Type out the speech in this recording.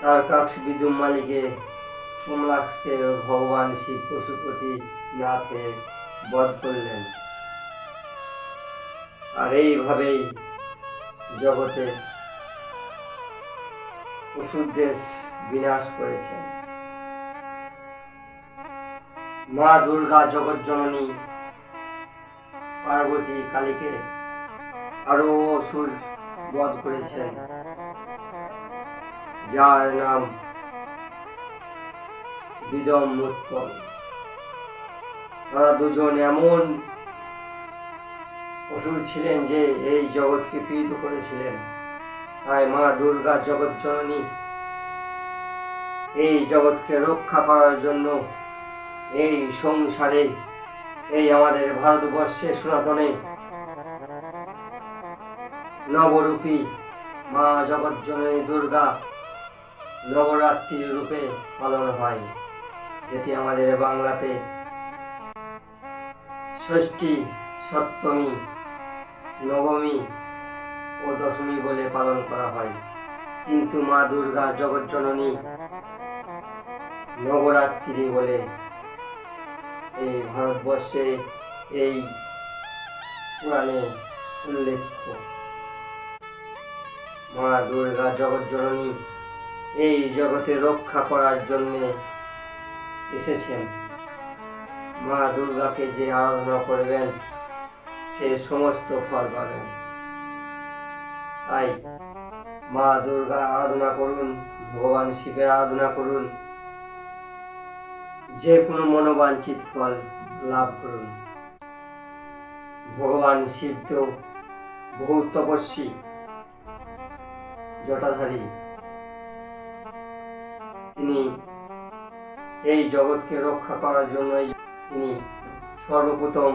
তারকাক্ষ বিদুম মালিকে কমলাক্ষকে ভগবান শিব পশুপতি নাথে বধ করলেন। আর এইভাবেই জগতে অসুরদের বিনাশ করেছেন। মা দুর্গা জগৎ জননী পার্বতী কালীকে আরো অসুর বধ করেছেন, যার নাম বিদম উৎপল। তারা দুজন এমন অসুর ছিলেন যে এই জগৎকে পীড়িত করেছিলেন। তাই মা দুর্গা জগৎ জননী এই জগৎকে রক্ষা করার জন্য এই সংসারে, এই আমাদের ভারতবর্ষে সনাতনে নবরূপী মা জগৎ জননী দুর্গা নবরাত্রির রূপে পালন হয়, যেটি আমাদের বাংলাতে ষষ্ঠী, সপ্তমী, নবমী ও দশমী বলে পালন করা হয়। কিন্তু মা দুর্গা জগৎ জননী নবরাত্রি বলে এই ভারতবর্ষে এই পুরাণে উল্লেখ্য। মা দুর্গা জগৎ জননী এই জগতে রক্ষা করার জন্য এসেছেন। মা দুর্গাকে যে আরাধনা করবেন সে সমস্ত ফল পাবেন। তাই মা দুর্গার আরাধনা করুন, ভগবান শিবের আরাধনা করুন, যে কোনো মনোবাঞ্ছিত ফল লাভ করুন। ভগবান শিব তো বহু তপস্বী, জটাধারী। তিনি এই জগৎকে রক্ষা করার জন্য তিনি সর্বপ্রথম